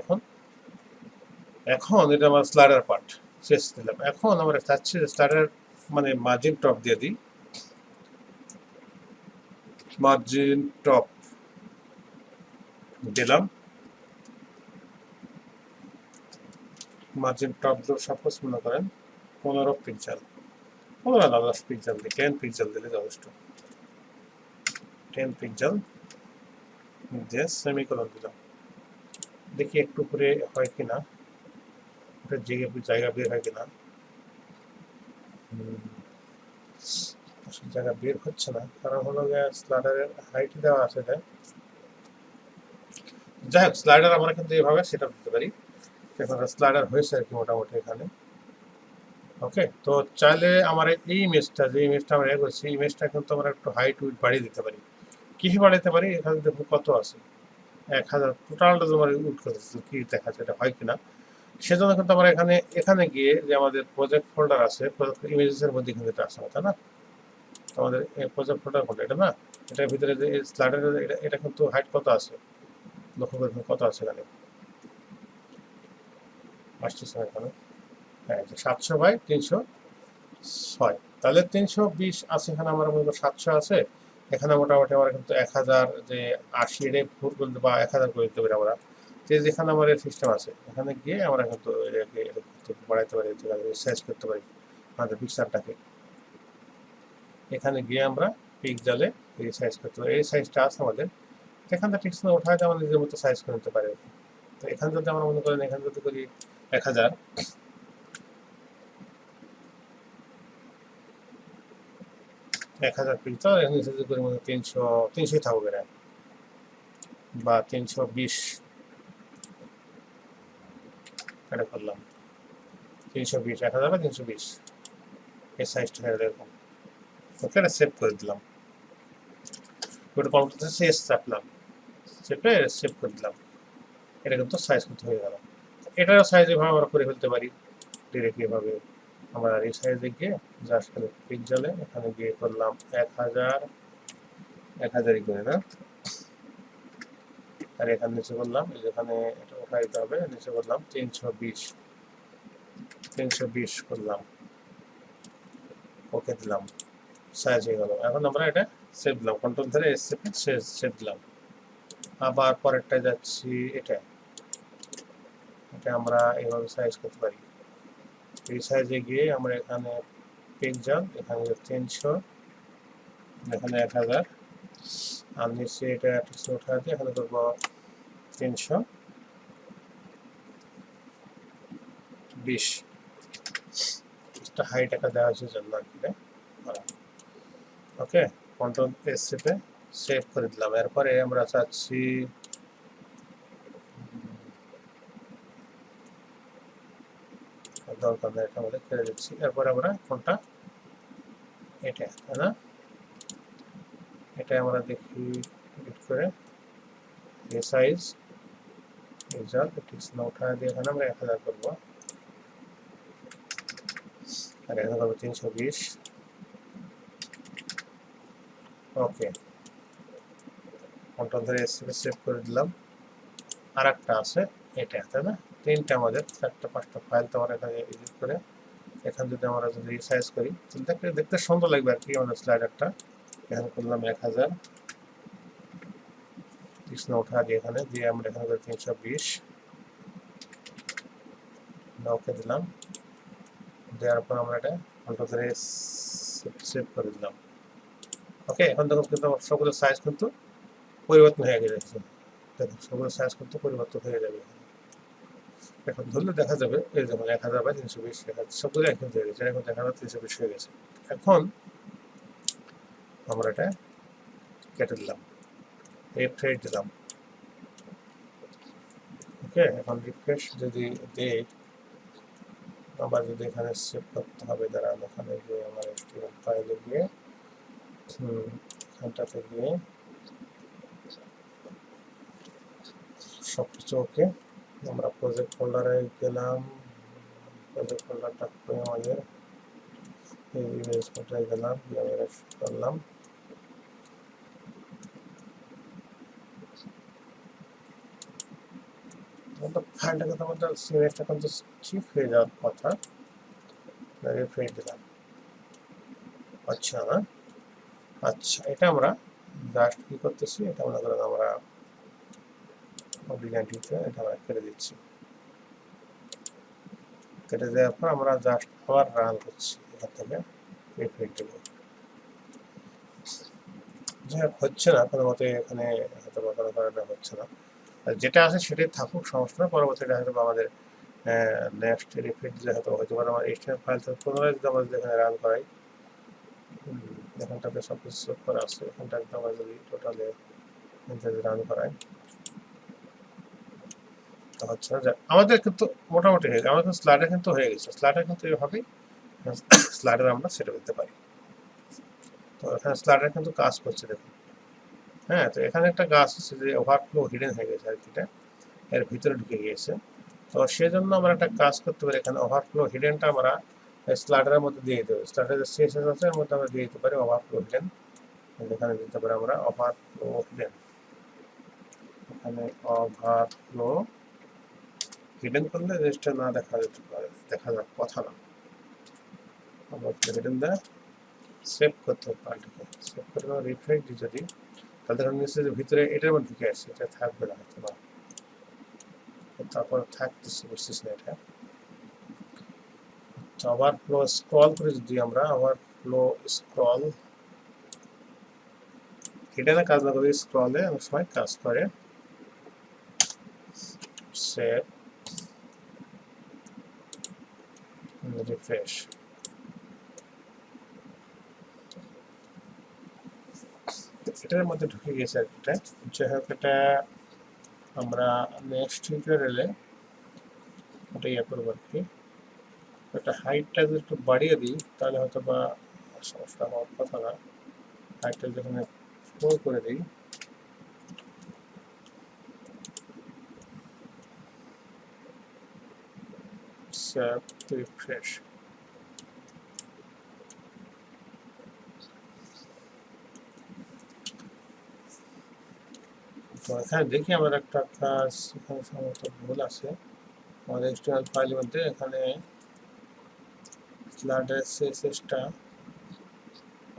এখন এটা আমার স্লাইডার পার্ট শেষ দিলাম। এখন আমরা চাচ্ছি স্লাইডার মানে মার্জিন টপ দিয়ে দিই, মার্জিন টপ দিলাম, মার্জিন টপ সাপোজ মনে করেন 15 পিক্সেল, 15 না 10 পিক্সেল দিই, 10 পিক্সেল দিলে যথেষ্ট, 10 পিক্সেল দিয়ে সেমিকোলন দিলাম। দেখি একটু করে হয় কিনা, এটা জায়গা বের হয় কিনা, জায়গা বের হচ্ছে না, কারণ হলো স্লাইডারের হাইট দেওয়া আছে। যাই হোক, স্লাইডার আমরা কিন্তু এইভাবে সেটা দিতে পারি। এখন স্লাইডার হয়েছে আর কি মোটামুটি এখানে। ওকে, তো চাইলে আমার এই ইমেজটা, যে ইমেজটা আমরা করছি, ইমেজটা কিন্তু আমরা একটু হাইট উইড বাড়িয়ে দিতে পারি। কি বাড়াতে পারি, এখানে দেখুন কত আছে, 1000, টোটালটা তোমার উইড করে দিচ্ছি, কি দেখা যায় এটা হয় কিনা। সেজন্য কিন্তু আমরা এখানে গিয়ে যে আমাদের প্রজেক্ট ফোল্ডার আছে, প্রজেক্ট ইমেজেসের মধ্যে কিন্তু এটা আছে, তাই না? আমাদের প্রজেক্ট ফোল্ডার কোনটা, এটা না, এটার ভিতরে যে স্লাইডারের এটা কিন্তু হাইট কত আছে, লক্ষ্য করে কত আছে এখানে, আসতেছে না এখানে। হ্যাঁ, 700/306, তাহলে 320 আছে এখানে, আমার মনে করি 700 আছে এখানে, মোটামুটি আমরা কিন্তু 1000 যে 80 এটাই ভুল করতে বা 1000 করে দিতে পারি আমরা। যেখানে আমার সিস্টেম আছে এখানে গিয়ে আমরা কিন্তু বাড়াইতে পারি, সাইজ করতে পারি আমাদের পিকচারটাকে। এখানে গিয়ে আমরা পিক্সেলে সাইজ করতে পারি, এই সাইজটা আছে আমাদের, এখান থেকে ঠিক সময় ওঠাতে আমরা নিজের মতো সাইজ করে নিতে পারি। তো এখানে যদি আমরা মনে করেন, এখানে যদি করি 1000 পিক্সেল, এখানে যদি করি মনে 300 থাকবে না, বা 320 এটা করলাম, 320 1000 বা 320 এই সাইজটা হয়ে এরকম। ওকে, এটা সেভ করে দিলাম, ওটা কম্পিউটার শেষ চাপলাম, চেপে সেভ করে দিলাম, এটা কিন্তু সাইজ করতে হয়ে গেল। এটারও সাইজ এভাবে আমরা করে ফেলতে পারি ডিরেক্টলি এভাবে। আমরা এই সাইজে গিয়ে জাস্ট পিক্সেলে এখানে গিয়ে করলাম 1000 করে না, আর এখানে নিচে করলাম, যেখানে এটা উঠাই দিতে হবে, নিচে করলাম 320 করলাম, ওকে দিলাম, সাইজ হয়ে গেল। এখন আমরা এটা সেভ দিলাম, কন্ট্রোল ধরে সেভ দিলাম। আবার পরেরটা যাচ্ছি, এটা আমরা এইভাবে সাইজ করতে পারি। এই সাইজে গিয়ে আমরা এখানে পিক্সেল, এখানে 300, এখানে 1000, আর নিচে এটা কিছু উঠা দিয়ে এখানে করবো 320, হাইট একটা দেওয়া হয়েছে জন্য আর কি। ওকে, কন্ট্রোল এস চেপে সেভ করে দিলাম। এরপরে আমরা চাচ্ছি দরকার নেই, এটা আমাদের ছেড়ে দিচ্ছি। এরপরে আমরা কোনটা, এটা তাই না, এটা আমরা দেখি এডিট করে এই সাইজ ঠিক না উঠা দিয়ে এখানে আমরা 1000 করবো, আর এখানে করবো 320। ওকে, কন্ট্রোল ধরে সেভ করে দিলাম। আর একটা আছে এটা, তাই না, তিনটা আমাদের 4টা-5টা ফাইল তো আমরা এখানে এডিট করে এখান যদি আমরা যদি রিসাইজ করি তাহলে দেখতে সুন্দর লাগবে আর কি আমাদের স্লাইডারটা। এখানে করলাম 1000 কৃষ্ণ উঠা দিয়ে এখানে দিয়ে আমরা এখানে 320 ওকে দিলাম। দেওয়ার পর আমরা এটা কন্ট্রোল ধরে সেভ করে দিলাম। ওকে, এখন দেখুন কিন্তু সবগুলো সাইজ কিন্তু পরিবর্তন হয়ে গেছে। দেখুন সবগুলো সাইজ কিন্তু পরিবর্তন হয়ে যাবে। এখন ধরলে দেখা যাবে এই যেমন 1000/320 সবগুলো এখন হয়ে গেছে। এখন দেখা যাবে 320 হয়ে গেছে। এখন আমরা এটা কেটে দিলাম, রিফ্রেশ দিলাম। ওকে, এখন রিফ্রেশ যদি দেই আবার যদি এখানে সেভ করতে হবে, দাঁড়ান এখানে গিয়ে আমার HTML ফাইলে গিয়ে এখানটাতে গিয়ে সবকিছু ওকে, আমরা প্রজেক্ট ফোল্ডারে গেলাম। প্রজেক্ট ফোল্ডারটা করে আমাদের এই ইমেজ ফোল্ডারে গেলাম, করলাম। ফাইলটা কিন্তু আমাদের সিমেজটা কিন্তু ঠিক হয়ে যাওয়ার কথা। রিফ্রেশ দিলাম। আচ্ছা আচ্ছা, এটা আমরা জাস্ট কি করতেছি, এটা মনে করেন আমরা ডিজাইনটিতে এটা আমরা কেটে দিচ্ছি। কেটে দেওয়ার পর আমরা জাস্ট আবার রান করছি, এখান থেকে রিফ্রেশ দেব। যাই হোক, হচ্ছে না কোনো মতে, এখানে হয়তো বা কোনো কারণে হচ্ছে না। যেটা আছে সেটাই থাকুক, সমস্যা না। পরবর্তীটা হয়তো আমাদের নেক্সট রিফ্রেশ দিলে হয়তো পারে আমার HTML ফাইল থেকে পুনরায় যদি আমরা এখানে রান করাই, এখানটাতে সব কিছু সেভ করা আছে, এখানটাতে আমরা যদি টোটালে রান করাই হচ্ছে না। আমাদের কিন্তু মোটামুটি হয়ে গেছে, আমাদের স্লাইডার কিন্তু হয়ে গেছে। স্লাইডার কিন্তু এইভাবেই স্লাইডার আমরা সেট করতে পারি। তো এখানে স্লাইডার কিন্তু কাজ করছে দেখুন। হ্যাঁ, তো এখানে একটা গাছ আছে যে ওভারফ্লো হিডেন হয়ে গেছে আর কি, এর ভিতরে ঢুকে গিয়েছে। তো সেজন্য আমরা একটা কাজ করতে পারি, এখানে ওভারফ্লো হিডেনটা আমরা স্লাইডারের মধ্যে দিয়ে দিতে পারি। স্লাইডারের CSS আছে এর মধ্যে আমরা দিয়ে দিতে পারি ওভারফ্লো হিডেন। এখানে দিতে পারি আমরা ওভারফ্লো হিডেন। এখানে ওভারফ্লো হিডেন করলে জিনিসটা না দেখা যেতে পারে, দেখা যাওয়ার কথা না। ওভারফ্লো হিডেন দেয় সেভ করতে হবে ফাইলটাকে। সেভ করে রিফ্রেশ দিই যদি, তাহলে দেখুন নিশ্চয়ই ভিতরে এটার মধ্যে ঢুকে আসছে, এটা থাকবে না হয়তো বা, তারপর থাকতেছে বুঝতেছি না এটা। ওভারফ্লো স্ক্রল করে যদি আমরা ওভারফ্লো স্ক্রল হিডেনে কাজ না করে স্ক্রলে অনেক সময় কাজ করে। Save refresh. এটার মধ্যে ঢুকে গেছে আর এটা। যাই হোক, এটা আমরা নেক্সট টিউটোরিয়ালে ওটা ইয়ে করবো আর কি। এটা হাইটটা যদি একটু বাড়িয়ে দিই তাহলে হয়তো বা সমস্যা হওয়ার কথা না। হাইটটা যখন 4 করে দিই, সেভ রিফ্রেশ। তো এখানে দেখি আমার একটা কাজ এখানে সম্ভবত ভুল আছে আমাদের HTML ফাইলের মধ্যে। এখানে স্লাইডার CSSটা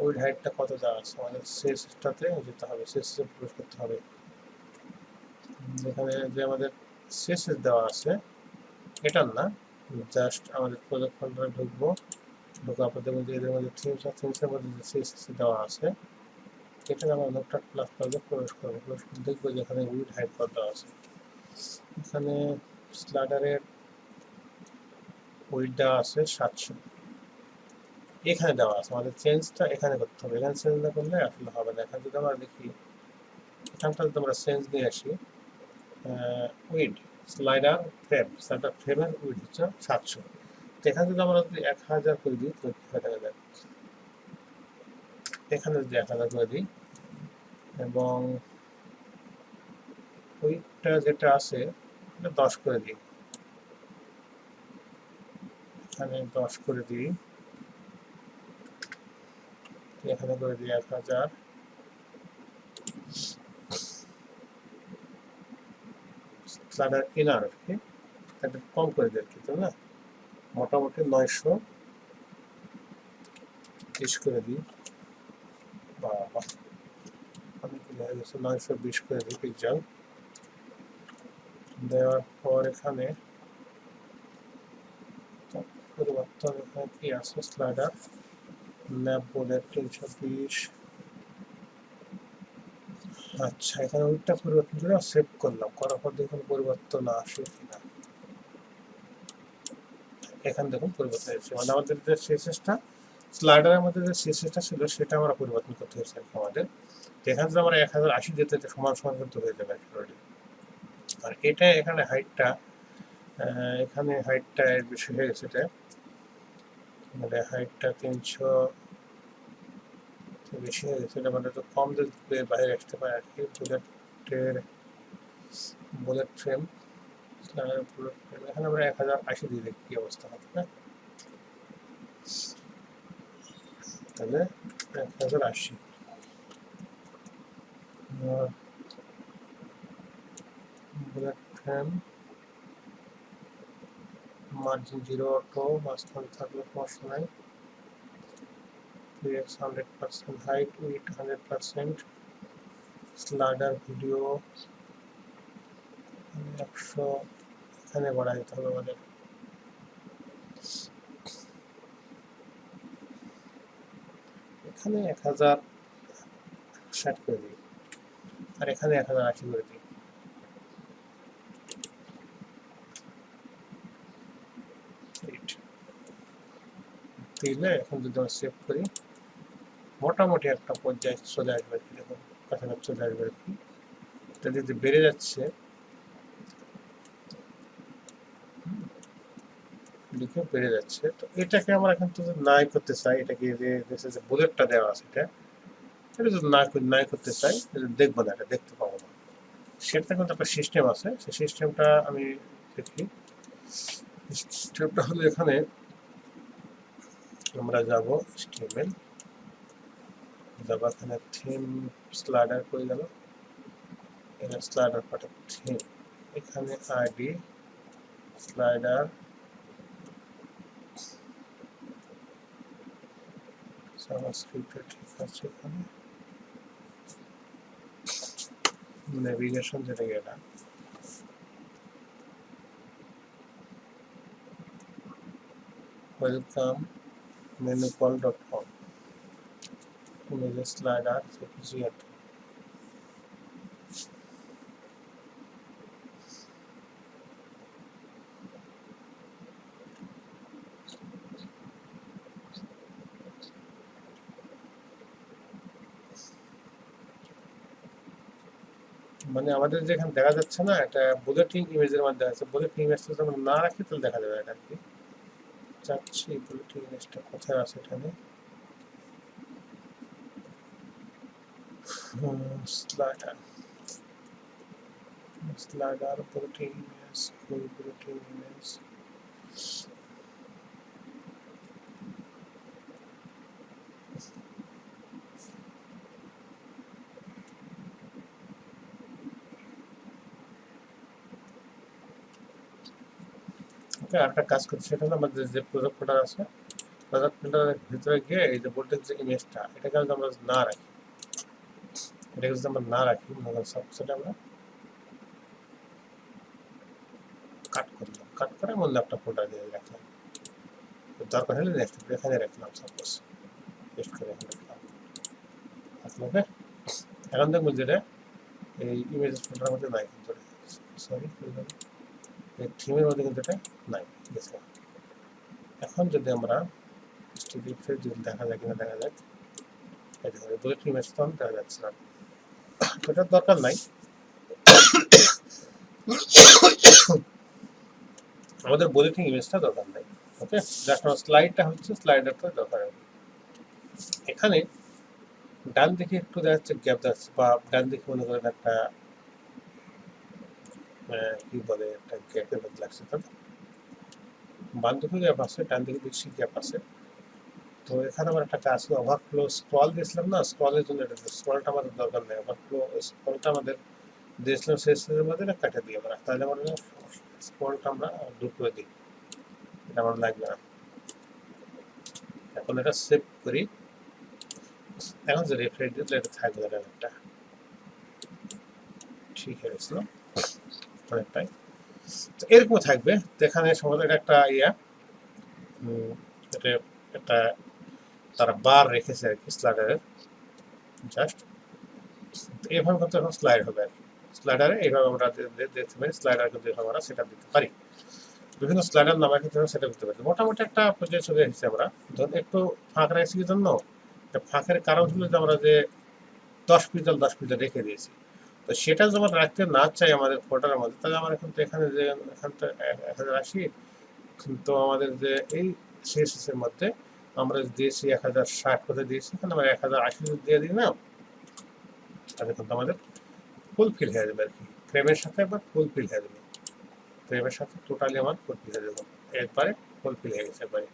উইড হাইটটা কত দেওয়া আছে, আমাদের CSSটাতে যেতে হবে, CSS প্রবেশ করতে হবে। এখানে যে আমাদের CSS দেওয়া আছে এটার না, জাস্ট আমাদের প্রজেক্ট ফোল্ডারে ঢুকবো, ঢোকার পর দেখুন যে এদের মধ্যে থিমসের মধ্যে যে CSS দেওয়া আছে এটাকে আমরা নোটপ্যাড প্লাস প্লাসে প্রবেশ করবো। প্রবেশ করে দেখবো যে এখানে উইড হাইট কত দেওয়া আছে। এখানে স্লাইডারের উইড দেওয়া আছে 700, এখানে দেওয়া আছে। আমাদের চেঞ্জটা এখানে করতে হবে, এখানে চেঞ্জ না করলে আসলে হবে না। এখানে যদি আমরা দেখি, এখানটা যদি আমরা চেঞ্জ নিয়ে আসি, উইড স্লাইডার ফ্রেম, স্লাইডার ফ্রেমের উইড হচ্ছে 700। তো এখানে যদি আমরা যদি 1000 করে দিই তাহলে কি দেখা যায়, এখানে যদি 1000 করে দিই এবং উইডটা যেটা আছে এটা 10 করে দিই, এখানে 10 করে দিই, এখানে করে দিই 1000, স্লাইডার ইনার এটা কম করে দিই আর কি, তাই না? মোটামুটি 920 করে দিই। বাবা অনেকগুলো হয়ে গেছে, 920 করে দিই পিক্সেল। দেওয়ার পর এখানে পরিবর্তন এখানে কি আছে, স্লাইডার ল্যাব বোর্ডের 320। আচ্ছা, এখানে ওইটা পরিবর্তন করে সেভ করলাম, করার পর দেখুন পরিবর্তন আসে কিনা। এখানে দেখুন পরিবর্তন এসেছে, মানে আমাদের যে সিএসএসটা স্লাইডারের মধ্যে যে সিএসএসটা ছিল সেটা আমরা পরিবর্তন করতে হয়েছে আমাদের। এখানে যদি আমরা 1080 দিতে সমান সমান কিন্তু হয়ে যাবে অলরেডি। আর এটা এখানে হাইটটা এর বেশি হয়ে গেছে, এটা মানে হাইটটা 300 বেশি হয়ে গেছে, এটা মানে তো কম দিলে বাইরে আসতে পারে আর কি। বুলেট ফ্রেম এখানে আমরা 1080 দিলে কি অবস্থা হবে না, তাহলে 1080 বুলেট ফ্রেম মার্জিন 0 অটো মাঝখানে থাকলে সমস্যা নাই। 100% হাইট উইথ 100%। স্লাইডার ভিডিও 100 এখানে বাড়াই দিতে হবে আমাদের। এখানে 1060 করে দিই, আর এখানে 1080 করে দিই। দিলে এখন যদি আমরা সেভ করি মোটামুটি একটা পর্যায়ে চলে আসবে, দেখুন কাছাকাছি চলে আসবে আর কি। এটা যদি বেড়ে যাচ্ছে লিখে বেড়ে যাচ্ছে, তো এটাকে আমরা এখন তো নাই করতে চাই, এটাকে যে বুলেটটা দেওয়া আছে এটা যদি নাই করতে চাই, দেখবো না, এটা দেখতে পাবো না। সেটা কিন্তু একটা সিস্টেম আছে, সেই সিস্টেমটা আমি দেখি। সিস্টেমটা হলো এখানে আমরা যাব HTML, যাব এখানে থিম স্লাইডার করে গেল, এখানে স্লাইডার পার্ট থিম, এখানে আইডি স্লাইডার সাবস্ক্রিপ্টে ঠিক আছে। এখানে নেভিগেশন যেটা গেল welcome menupol.com image slider CSS। মানে আমাদের যেখানে দেখা যাচ্ছে না, এটা বুলেটিং ইমেজের মধ্যে আছে, বুলেটিং ইমেজটা যদি আমরা না রাখি তাহলে দেখা যাবে এটা কি চাচ্ছি। বুলেটিং ইমেজটা কোথায় আছে, এখানে slider bulletin image, bulletin image ওকে। আরেকটা কাজ করছি, সেটা হলো আমাদের যে প্রজেক্ট ফোল্ডার আছে, প্রজেক্ট ফোল্ডারের ভিতরে গিয়ে এই যে ভোল্টেজ যে ইমেজটা, এটাকে যদি আমরা না রাখি, সেটা আমরা কাট করলাম, কাট করে মধ্যে একটা ফোল্ডার দিয়ে রাখলাম, দরকার হলে নেক্সট এখানে রাখলাম, সাপোজ পেস্ট করে এখানে রাখলাম। ওকে, এখন দেখবো যেটা এই ইমেজ ফোল্ডারের মধ্যে নাই, কিন্তু সরি এই থিমের মধ্যে কিন্তু এটা নাই, ঠিক আছে। এখন যদি আমরা যদি দেখা যায় কিনা, দেখা যায় এই দেখুন বুলেট ইমেজ তো দেখা যাচ্ছে না, এটার দরকার নাই। আমাদের বুলেটিং ইমেজটা দরকার নাই, ওকে। জাস্ট আমার স্লাইডটা হচ্ছে, স্লাইডারটা দরকার হবে। এখানে ডান দিকে একটু দেখা যাচ্ছে গ্যাপ যাচ্ছে, বা ডান দিকে মনে করেন একটা কি বলে একটা গ্যাপের মধ্যে লাগছে, তো বাম দিকে গ্যাপ আছে, ডান দিকে বেশি গ্যাপ আছে। তো এখানে আমার একটা কাজ, ওভারফ্লো স্ক্রল দিয়েছিলাম না, স্ক্রলের জন্য এটা স্ক্রলটা আমাদের দরকার নেই, ওভারফ্লো স্ক্রলটা আমাদের দিয়েছিলাম শেষের মধ্যে, কাটে দিয়ে আমরা, তাহলে আমাদের স্ক্রলটা আমরা দূর করে দিই, এটা আমার লাগবে না। এখন এটা সেভ করি, এখন যে রিফ্রেশ দিলে এটা থাকবে না, একটা ঠিক হয়ে গেছিল অনেকটাই। তো এরকম থাকবে, তো এখানে সম্ভবত এটা একটা ইয়া, এটা একটা তারা বার রেখেছে আর কি স্লাইডারের, জাস্ট এইভাবে কিন্তু এখন স্লাইড হবে আর কি। স্লাইডারে এইভাবে আমরা দেখতে পারি, স্লাইডার কিন্তু এইভাবে আমরা সেটা দিতে পারি, বিভিন্ন স্লাইডার নামে কিন্তু সেটা দিতে পারি। মোটামুটি একটা পর্যায়ে চলে এসেছি আমরা। ধরুন একটু ফাঁক রাখছি কি জন্য, ফাঁকের কারণ হলো যে আমরা যে 10 পিক্সেল রেখে দিয়েছি, তো সেটা যখন রাখতে না চাই আমাদের ফোল্ডারের মধ্যে, তাহলে আমরা কিন্তু এখানে যে এখানটা 1080, কিন্তু আমাদের যে এই সিএসএস এর মধ্যে আমরা দিয়েছি 1060 করে দিয়েছি, এখানে আমরা 1080 দিয়ে দিই না, তাহলে কিন্তু আমাদের ফুল ফিল হয়ে যাবে আর কি, ফ্রেমের সাথে একবার ফুল ফিল হয়ে যাবে, ফ্রেমের সাথে টোটালি আমার ফুল ফিল হয়ে যাবে, একবারে ফুল ফিল হয়ে গেছে একবারে।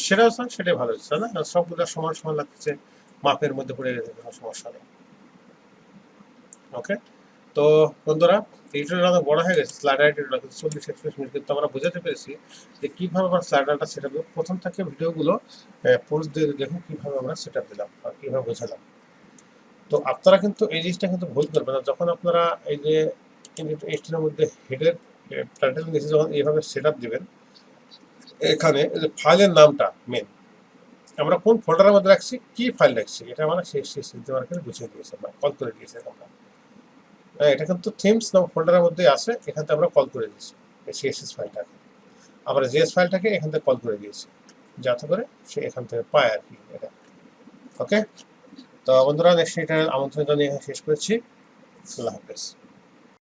সেটাও সেটাই ভালো হচ্ছে না, সবগুলো সমান সমান লাগছে, মাপের মধ্যে পড়ে গেছে, কোনো সমস্যা নেই। ওকে, তো বন্ধুরা টিউটোরিয়াল অনেক বড় হয়ে গেছে, স্লাইডার টিউটোরিয়াল 40-41 মিনিট, কিন্তু আমরা বুঝাতে পেরেছি যে কীভাবে আমরা স্লাইডারটা সেট আপ, প্রথম থেকে ভিডিওগুলো পোস্ট দিয়ে দেখুন কীভাবে আমরা সেট আপ দিলাম আর কীভাবে বোঝালাম। তো আপনারা কিন্তু এই জিনিসটা কিন্তু ভুল করবেন না, যখন আপনারা এই যে এইচটির মধ্যে হেডের টাইটেল নিচে যখন এইভাবে সেট আপ দেবেন, এখানে ফাইলের নামটা মেন, আমরা কোন ফোল্ডারের মধ্যে রাখছি, কি ফাইল রাখছি, এটা আমরা শেষ বুঝিয়ে দিয়েছি, আমরা কল করে দিয়েছি আমরা। এটা কিন্তু থিমস নাম ফোল্ডারের মধ্যে আছে, এখান থেকে আমরা কল করে দিয়েছি এই সিএসএস ফাইলটাকে, আমরা জেএস ফাইলটাকে এখান থেকে কল করে দিয়েছি, যাতে করে সে এখান থেকে পায় আর কি এটা। ওকে, তো বন্ধুরা নেক্সট এটা আমন্ত্রণ জানিয়ে শেষ করছি। আল্লাহ হাফেজ।